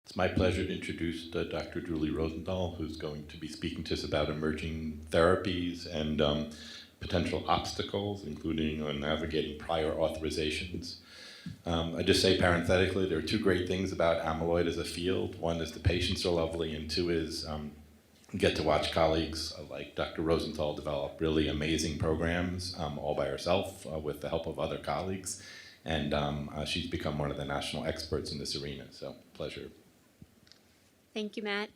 It's my pleasure to introduce Dr. Julie Rosenthal, who's going to be speaking to us about emerging therapies and potential obstacles, including navigating prior authorizations. I just say parenthetically, there are two great things about amyloid as a field. One is the patients are lovely, and two is get to watch colleagues like Dr. Rosenthal develop really amazing programs all by herself with the help of other colleagues. And she's become one of the national experts in this arena, so pleasure. Thank you, Matt.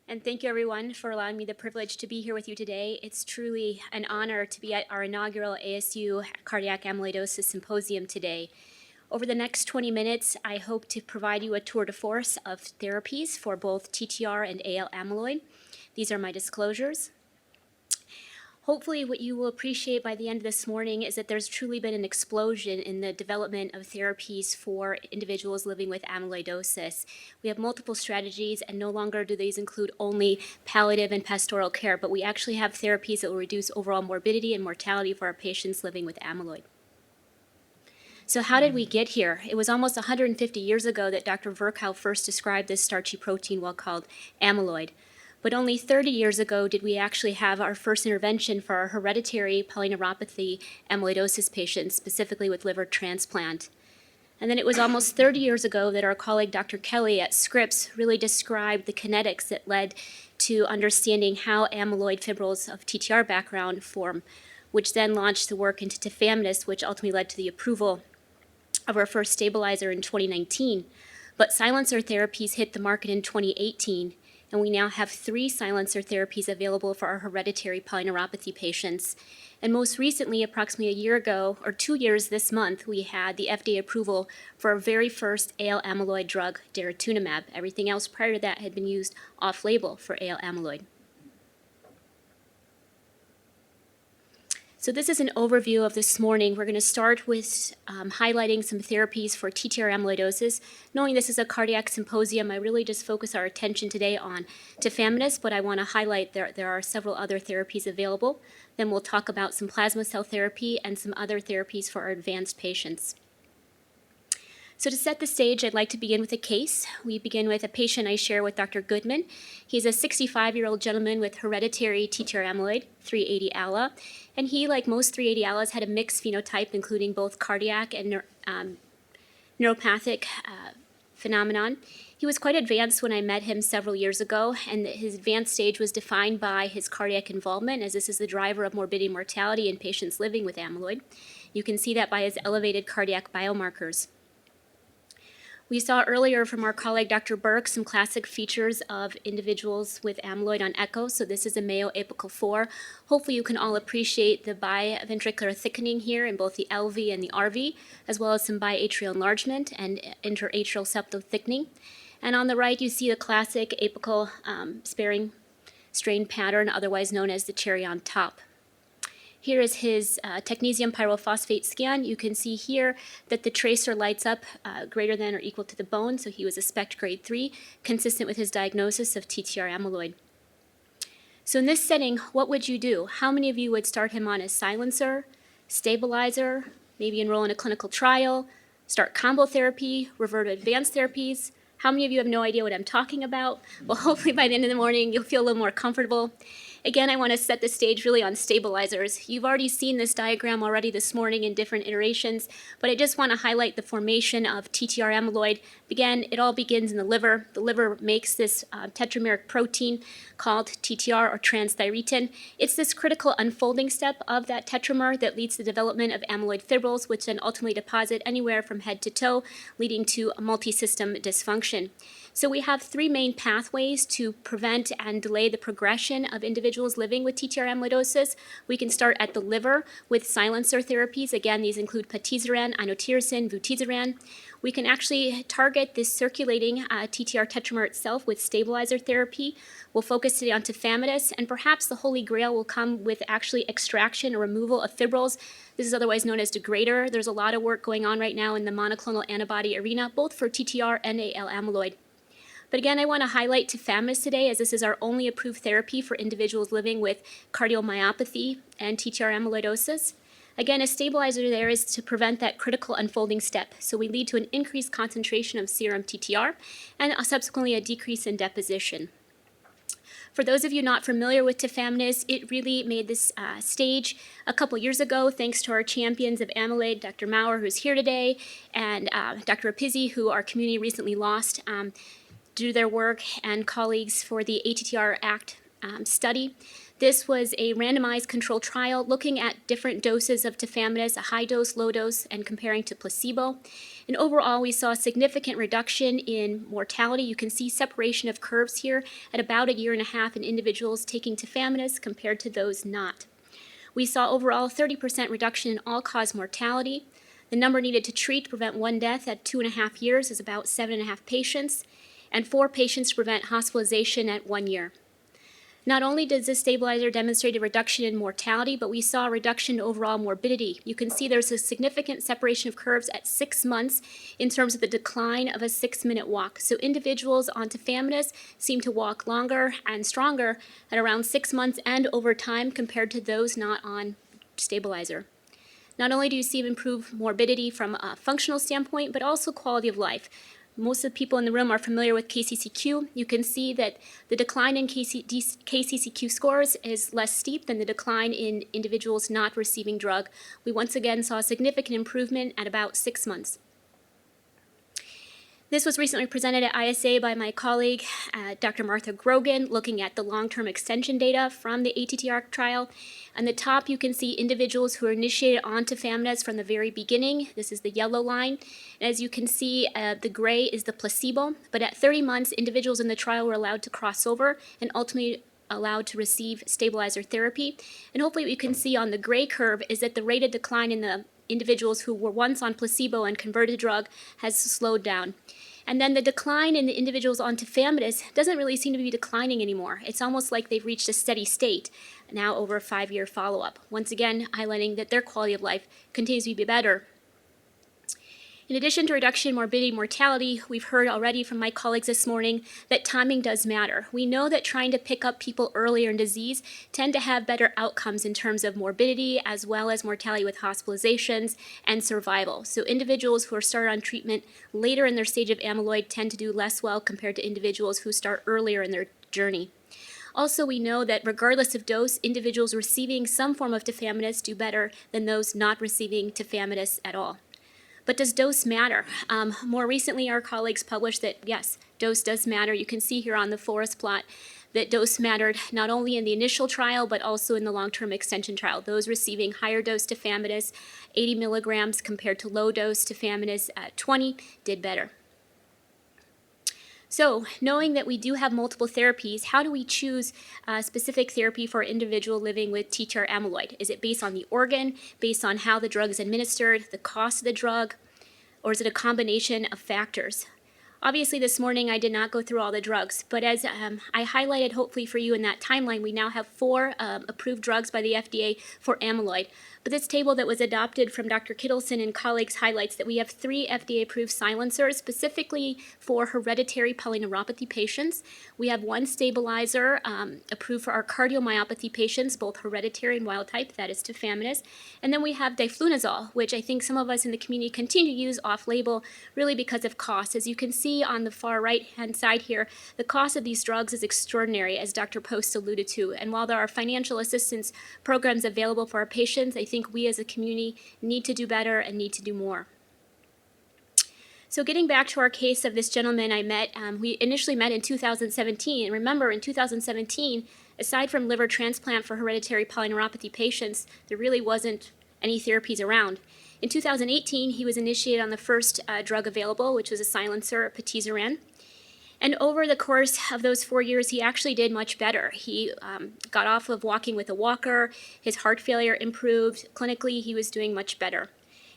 And thank you, everyone, for allowing me the privilege to be here with you today. It's truly an honor to be at our inaugural ASU Cardiac Amyloidosis Symposium today. Over the next 20 minutes, I hope to provide you a tour de force of therapies for both TTR and AL amyloid. These are my disclosures. Hopefully what you will appreciate by the end of this morning is that there's truly been an explosion in the development of therapies for individuals living with amyloidosis. We have multiple strategies, and no longer do these include only palliative and pastoral care, but we actually have therapies that will reduce overall morbidity and mortality for our patients living with amyloid. So how did we get here? It was almost 150 years ago that Dr. Virchow first described this starchy protein called amyloid. But only 30 years ago did we actually have our first intervention for our hereditary polyneuropathy amyloidosis patients, specifically with liver transplant. And then it was almost 30 years ago that our colleague Dr. Kelly at Scripps really described the kinetics that led to understanding how amyloid fibrils of TTR background form, which then launched the work into tafamidis, which ultimately led to the approval of our first stabilizer in 2019. But silencer therapies hit the market in 2018. And we now have 3 silencer therapies available for our hereditary polyneuropathy patients. And most recently, approximately a year ago, or 2 years this month, we had the FDA approval for our very first AL amyloid drug, daratumumab. Everything else prior to that had been used off-label for AL amyloid. So this is an overview of this morning. We're going to start with highlighting some therapies for TTR amyloidosis. Knowing this is a cardiac symposium, I really just focus our attention today on tafamidis, but I want to highlight there are several other therapies available. Then we'll talk about some plasma cell therapy and some other therapies for our advanced patients. So to set the stage, I'd like to begin with a case. We begin with a patient I share with Dr. Goodman. He's a 65-year-old gentleman with hereditary TTR amyloid, 380 ALA, and he, like most 380 ALAs, had a mixed phenotype, including both cardiac and neuropathic phenomenon. He was quite advanced when I met him several years ago, and his advanced stage was defined by his cardiac involvement, as this is the driver of morbidity and mortality in patients living with amyloid. You can see that by his elevated cardiac biomarkers. We saw earlier from our colleague Dr. Burke some classic features of individuals with amyloid on echo. So this is a Mayo apical 4. Hopefully you can all appreciate the biventricular thickening here in both the LV and the RV, as well as some biatrial enlargement and interatrial septal thickening. And on the right you see the classic apical sparing strain pattern, otherwise known as the cherry on top. Here is his technetium pyrophosphate scan. You can see here that the tracer lights up greater than or equal to the bone, so he was a SPECT grade 3, consistent with his diagnosis of TTR amyloid. So in this setting, what would you do? How many of you would start him on a silencer, stabilizer, maybe enroll in a clinical trial, start combo therapy, revert to advanced therapies? How many of you have no idea what I'm talking about? Well, hopefully by the end of the morning, you'll feel a little more comfortable. Again, I want to set the stage really on stabilizers. You've already seen this diagram already this morning in different iterations, but I just want to highlight the formation of TTR amyloid. Again, it all begins in the liver. The liver makes this tetrameric protein called TTR or transthyretin. It's this critical unfolding step of that tetramer that leads to the development of amyloid fibrils, which then ultimately deposit anywhere from head to toe, leading to a multi-system dysfunction. So we have 3 main pathways to prevent and delay the progression of individuals living with TTR amyloidosis. We can start at the liver with silencer therapies. Again, these include patisiran, inotersen, vutrisiran. We can actually target this circulating TTR tetramer itself with stabilizer therapy. We'll focus today on tafamidis, and perhaps the holy grail will come with actually extraction or removal of fibrils. This is otherwise known as degrader. There's a lot of work going on right now in the monoclonal antibody arena, both for TTR and AL amyloid. But again, I want to highlight tafamidis today, as this is our only approved therapy for individuals living with cardiomyopathy and TTR amyloidosis. Again, a stabilizer there is to prevent that critical unfolding step, so we lead to an increased concentration of serum TTR and subsequently a decrease in deposition. For those of you not familiar with tafamidis, it really made this stage a couple years ago thanks to our champions of amyloid, Dr. Maurer, who's here today, and Dr. Rapizzi, who our community recently lost due to their work, and colleagues for the ATTR Act study. This was a randomized controlled trial looking at different doses of tafamidis, a high dose, low dose, and comparing to placebo. And overall, we saw a significant reduction in mortality. You can see separation of curves here at about 1.5 years in individuals taking tafamidis compared to those not. We saw overall 30% reduction in all-cause mortality. The number needed to treat to prevent one death at 2.5 years is about 7.5 patients, and 4 patients to prevent hospitalization at 1 year. Not only does this stabilizer demonstrate a reduction in mortality, but we saw a reduction in overall morbidity. You can see there's a significant separation of curves at 6 months in terms of the decline of a 6-minute walk. So individuals on tafamidis seem to walk longer and stronger at around 6 months and over time compared to those not on stabilizer. Not only do you see improved morbidity from a functional standpoint, but also quality of life. Most of the people in the room are familiar with KCCQ. You can see that the decline in KCCQ scores is less steep than the decline in individuals not receiving drug. We once again saw a significant improvement at about 6 months. This was recently presented at ISA by my colleague, Dr. Martha Grogan, looking at the long-term extension data from the ATTR trial. On the top, you can see individuals who were initiated on tafamidis from the very beginning. This is the yellow line. And as you can see, the gray is the placebo. But at 30 months, individuals in the trial were allowed to cross over and ultimately allowed to receive stabilizer therapy. And hopefully what you can see on the gray curve is that the rate of decline in the individuals who were once on placebo and converted drug has slowed down. And then the decline in the individuals on tafamidis doesn't really seem to be declining anymore. It's almost like they've reached a steady state now over a 5-year follow-up. Once again, highlighting that their quality of life continues to be better. In addition to reduction in morbidity and mortality, we've heard already from my colleagues this morning that timing does matter. We know that trying to pick up people earlier in disease tend to have better outcomes in terms of morbidity as well as mortality with hospitalizations and survival. So individuals who are started on treatment later in their stage of amyloid tend to do less well compared to individuals who start earlier in their journey. Also, we know that regardless of dose, individuals receiving some form of tafamidis do better than those not receiving tafamidis at all. But does dose matter? More recently, our colleagues published that, yes, dose does matter. You can see here on the forest plot that dose mattered not only in the initial trial, but also in the long-term extension trial. Those receiving higher dose tafamidis, 80 milligrams compared to low dose tafamidis at 20, did better. So, knowing that we do have multiple therapies, how do we choose a specific therapy for an individual living with TTR amyloid? Is it based on the organ, based on how the drug is administered, the cost of the drug, or is it a combination of factors? Obviously, this morning I did not go through all the drugs, but as I highlighted hopefully for you in that timeline, we now have 4 approved drugs by the FDA for amyloid. But this table that was adopted from Dr. Kittleson and colleagues highlights that we have 3 FDA-approved silencers specifically for hereditary polyneuropathy patients. We have 1 stabilizer approved for our cardiomyopathy patients, both hereditary and wild type, that is tafamidis. And then we have diflunisal, which I think some of us in the community continue to use off-label really because of cost. As you can see on the far right-hand side here, the cost of these drugs is extraordinary, as Dr. Post alluded to. And while there are financial assistance programs available for our patients, I think we as a community need to do better and need to do more. So getting back to our case of this gentleman I met, we initially met in 2017. And remember, in 2017, aside from liver transplant for hereditary polyneuropathy patients, there really wasn't any therapies around. In 2018, he was initiated on the first drug available, which was a silencer, patisiran. And over the course of those 4 years, he actually did much better. He got off of walking with a walker, his heart failure improved, clinically he was doing much better.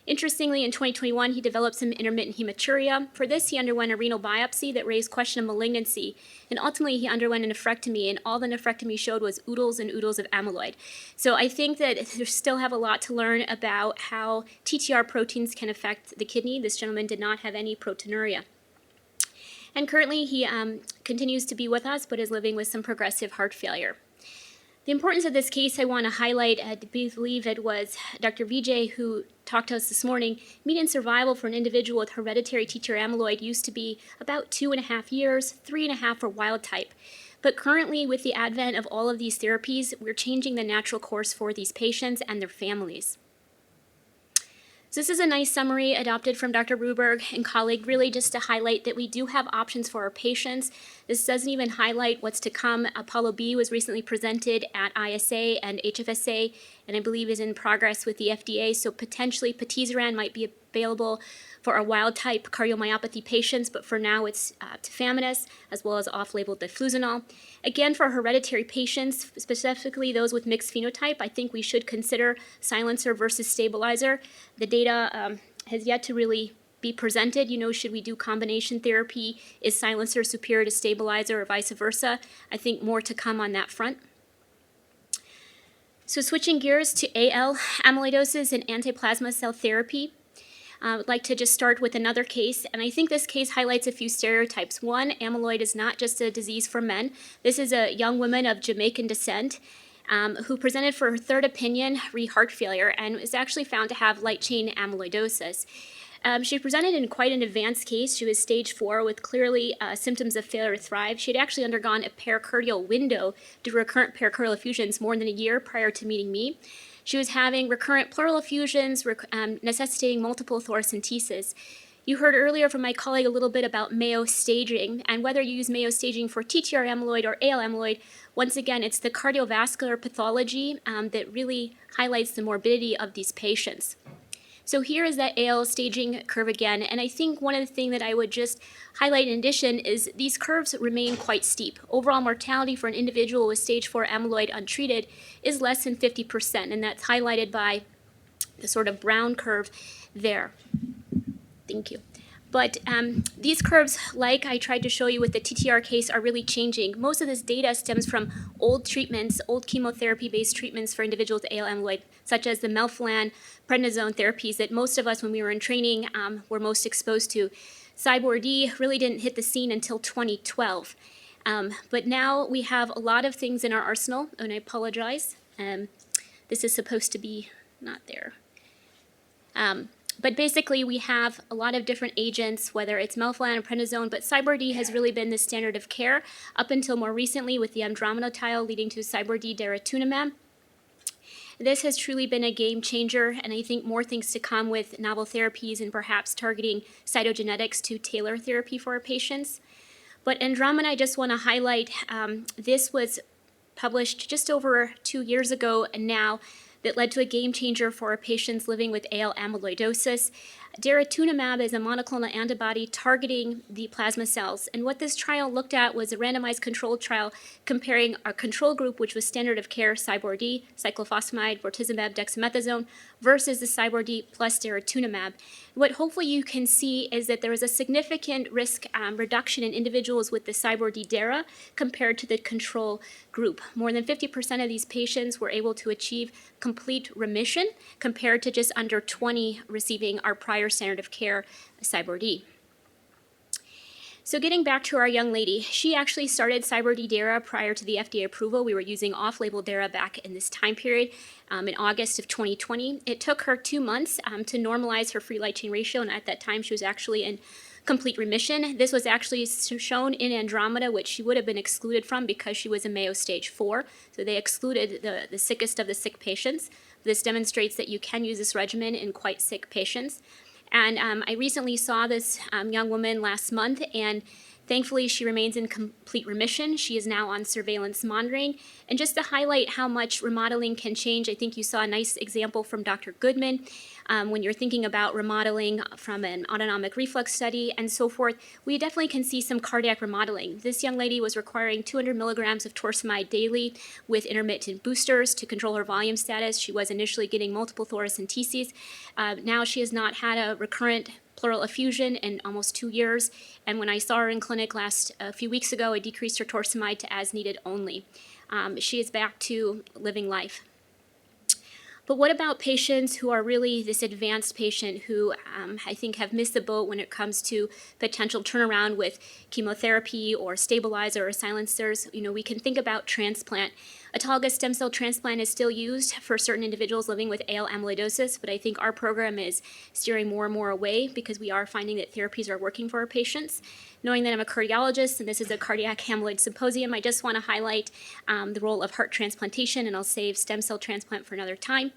Interestingly, in 2021, he developed some intermittent hematuria. For this, he underwent a renal biopsy that raised question of malignancy, and ultimately he underwent a nephrectomy, and all the nephrectomy showed was oodles and oodles of amyloid. So I think that we still have a lot to learn about how TTR proteins can affect the kidney. This gentleman did not have any proteinuria. And currently he continues to be with us, but is living with some progressive heart failure. The importance of this case I want to highlight, I believe it was Dr. Vijay who talked to us this morning. Median survival for an individual with hereditary TTR amyloid used to be about 2.5 years, 3.5 for wild type. But currently, with the advent of all of these therapies, we're changing the natural course for these patients and their families. So this is a nice summary adopted from Dr. Ruberg and colleague, really just to highlight that we do have options for our patients. This doesn't even highlight what's to come. Apollo B was recently presented at ISA and HFSA, and I believe is in progress with the FDA, so potentially patisiran might be available for our wild-type cardiomyopathy patients, but for now it's tafamidis, as well as off-label difluzinol. Again, for hereditary patients, specifically those with mixed phenotype, I think we should consider silencer versus stabilizer. The data has yet to really be presented. Should we do combination therapy? Is silencer superior to stabilizer or vice versa? I think more to come on that front. So switching gears to AL amyloidosis and antiplasma cell therapy. I would like to just start with another case, and I think this case highlights a few stereotypes. One, amyloid is not just a disease for men. This is a young woman of Jamaican descent who presented for her third opinion re-heart failure and was actually found to have light chain amyloidosis. She presented in quite an advanced case. She was stage 4 with clearly symptoms of failure to thrive. She had actually undergone a pericardial window due to recurrent pericardial effusions more than a year prior to meeting me. She was having recurrent pleural effusions, necessitating multiple thoracentesis. You heard earlier from my colleague a little bit about Mayo staging, and whether you use Mayo staging for TTR amyloid or AL amyloid, once again, it's the cardiovascular pathology that really highlights the morbidity of these patients. So here is that AL staging curve again, and I think one of the things that I would just highlight in addition is these curves remain quite steep. Overall mortality for an individual with stage 4 amyloid untreated is less than 50%, and that's highlighted by the sort of brown curve there. Thank you. But these curves, like I tried to show you with the TTR case, are really changing. Most of this data stems from old treatments, old chemotherapy-based treatments for individuals with AL amyloid, such as the melphalan, prednisone therapies that most of us, when we were in training, were most exposed to. CyBorD really didn't hit the scene until 2012. But now we have a lot of things in our arsenal, and I apologize. This is supposed to be not there. But basically, we have a lot of different agents, whether it's melphalan or prednisone, but CyBorD has really been the standard of care up until more recently with the Andromeda trial leading to CyBorD daratumumab. This has truly been a game changer, and I think more things to come with novel therapies and perhaps targeting cytogenetics to tailor therapy for our patients. But Andromeda, I just want to highlight, this was published just over 2 years ago now, that led to a game changer for our patients living with AL amyloidosis. Daratumumab is a monoclonal antibody targeting the plasma cells. And what this trial looked at was a randomized controlled trial comparing our control group, which was standard of care CyBorD, cyclophosphamide, bortezomib, dexamethasone, versus the CyBorD plus daratumumab. What hopefully you can see is that there was a significant risk reduction in individuals with the CyBorD dara compared to the control group. More than 50% of these patients were able to achieve complete remission compared to just under 20 receiving our prior standard of care, CyBorD. So getting back to our young lady, she actually started CyBorD dara prior to the FDA approval. We were using off-label dara back in this time period in August of 2020. It took her 2 months to normalize her free light chain ratio, and at that time she was actually in complete remission. This was actually shown in Andromeda, which she would have been excluded from because she was a Mayo stage 4. So they excluded the sickest of the sick patients. This demonstrates that you can use this regimen in quite sick patients. And I recently saw this young woman last month, and thankfully she remains in complete remission. She is now on surveillance monitoring. And just to highlight how much remodeling can change, I think you saw a nice example from Dr. Goodman. When you're thinking about remodeling from an autonomic reflex study and so forth, we definitely can see some cardiac remodeling. This young lady was requiring 200 milligrams of torsemide daily with intermittent boosters to control her volume status. She was initially getting multiple thoracenteses. Now she has not had a recurrent pleural effusion in almost 2 years, and when I saw her in clinic a few weeks ago, I decreased her torsemide to as needed only. She is back to living life. But what about patients who are really this advanced patient who I think have missed the boat when it comes to potential turnaround with chemotherapy or stabilizer or silencers? We can think about transplant. Autologous stem cell transplant is still used for certain individuals living with AL amyloidosis, but I think our program is steering more and more away because we are finding that therapies are working for our patients. Knowing that I'm a cardiologist and this is a cardiac amyloid symposium, I just want to highlight the role of heart transplantation, and I'll save stem cell transplant for another time.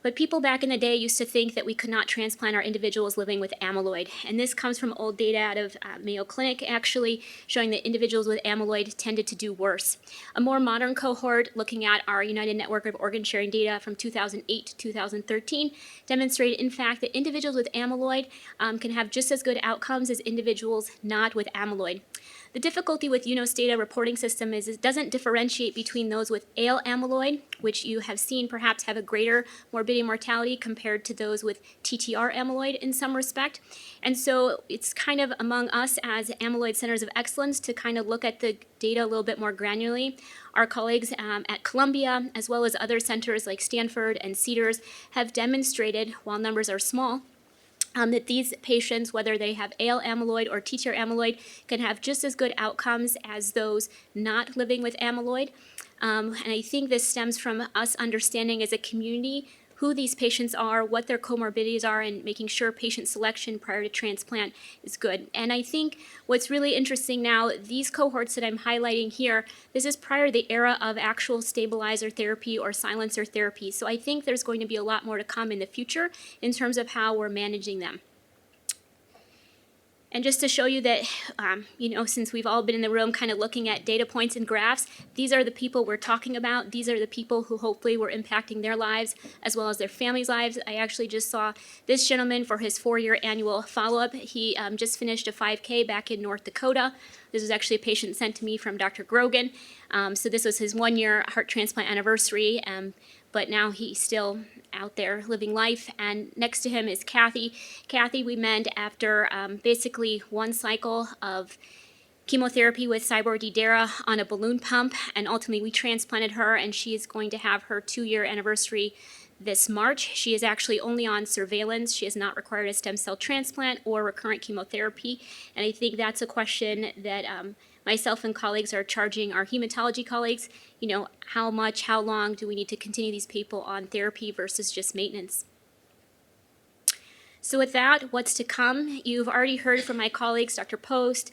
But people back in the day used to think that we could not transplant our individuals living with amyloid. And this comes from old data out of Mayo Clinic, actually, showing that individuals with amyloid tended to do worse. A more modern cohort, looking at our United Network of Organ Sharing data from 2008 to 2013, demonstrated, in fact, that individuals with amyloid can have just as good outcomes as individuals not with amyloid. The difficulty with UNOS data reporting system is it doesn't differentiate between those with AL amyloid, which you have seen perhaps have a greater morbidity and mortality compared to those with TTR amyloid in some respect. And so it's kind of among us as amyloid centers of excellence to kind of look at the data a little bit more granularly. Our colleagues at Columbia, as well as other centers like Stanford and Cedars, have demonstrated, while numbers are small, that these patients, whether they have AL amyloid or TTR amyloid, can have just as good outcomes as those not living with amyloid. And I think this stems from us understanding as a community who these patients are, what their comorbidities are, and making sure patient selection prior to transplant is good. And I think what's really interesting now, these cohorts that I'm highlighting here, this is prior to the era of actual stabilizer therapy or silencer therapy. So I think there's going to be a lot more to come in the future in terms of how we're managing them. And just to show you that, since we've all been in the room kind of looking at data points and graphs, these are the people we're talking about. These are the people who hopefully were impacting their lives as well as their families' lives. I actually just saw this gentleman for his 4-year annual follow-up. He just finished a 5K back in North Dakota. This was actually a patient sent to me from Dr. Grogan. So this was his 1-year heart transplant anniversary, but now he's still out there living life. And next to him is Kathy. Kathy we met after basically 1 cycle of chemotherapy with Cyborg-Dara on a balloon pump, and ultimately we transplanted her, and she is going to have her 2-year anniversary this March. She is actually only on surveillance. She has not required a stem cell transplant or recurrent chemotherapy, and I think that's a question that myself and colleagues are charging our hematology colleagues, how long do we need to continue these people on therapy versus just maintenance? So with that, what's to come? You've already heard from my colleagues, Dr. Post,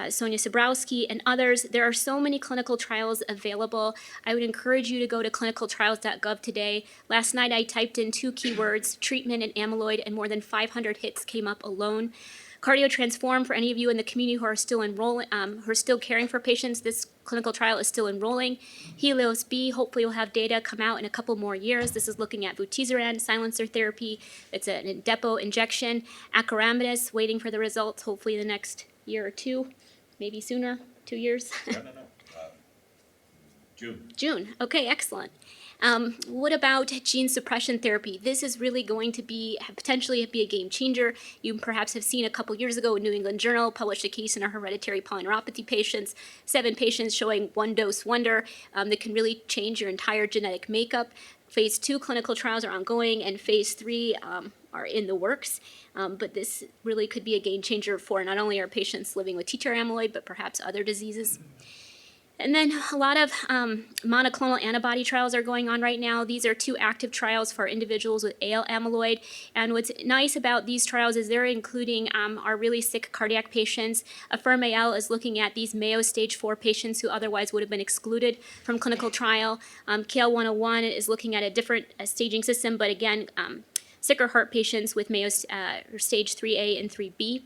Sonia Sobrowski, and others. There are so many clinical trials available. I would encourage you to go to clinicaltrials.gov today. Last night I typed in 2 keywords, treatment and amyloid, and more than 500 hits came up alone. CardioTransform, for any of you in the community who are still enrolling, who are still caring for patients, this clinical trial is still enrolling. Helios B, hopefully will have data come out in a couple more years. This is looking at vutrisiran, silencer therapy. It's an depot injection. Acoramidis, waiting for the results, hopefully in the next year or 2, maybe sooner, 2 years. No. June. June, okay, excellent. What about gene suppression therapy? This is really going to potentially be a game changer. You perhaps have seen a couple years ago in New England Journal published a case in our hereditary polyneuropathy patients, 7 patients showing 1-dose wonder that can really change your entire genetic makeup. Phase 2 clinical trials are ongoing, and phase 3 are in the works. But this really could be a game changer for not only our patients living with TTR amyloid, but perhaps other diseases. And then a lot of monoclonal antibody trials are going on right now. These are 2 active trials for individuals with AL amyloid. And what's nice about these trials is they're including our really sick cardiac patients. AFFIRM-AL is looking at these Mayo stage 4 patients who otherwise would have been excluded from clinical trial. KL101 is looking at a different staging system, but again, sicker heart patients with Mayo stage 3A and 3B.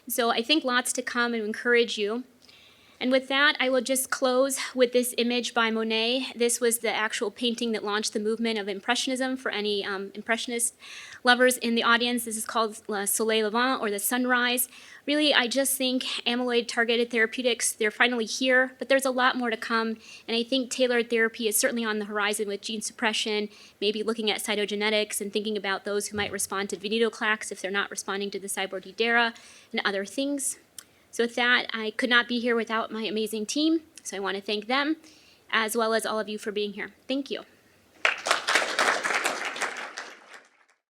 So I think lots to come, and encourage you. And with that, I will just close with this image by Monet. This was the actual painting that launched the movement of Impressionism for any Impressionist lovers in the audience. This is called Le Soleil Levant, or the sunrise. Really, I just think amyloid-targeted therapeutics, they're finally here, but there's a lot more to come. And I think tailored therapy is certainly on the horizon with gene suppression, maybe looking at cytogenetics and thinking about those who might respond to venetoclax if they're not responding to the Cyborg-Dara and other things. So with that, I could not be here without my amazing team, so I want to thank them, as well as all of you for being here. Thank you.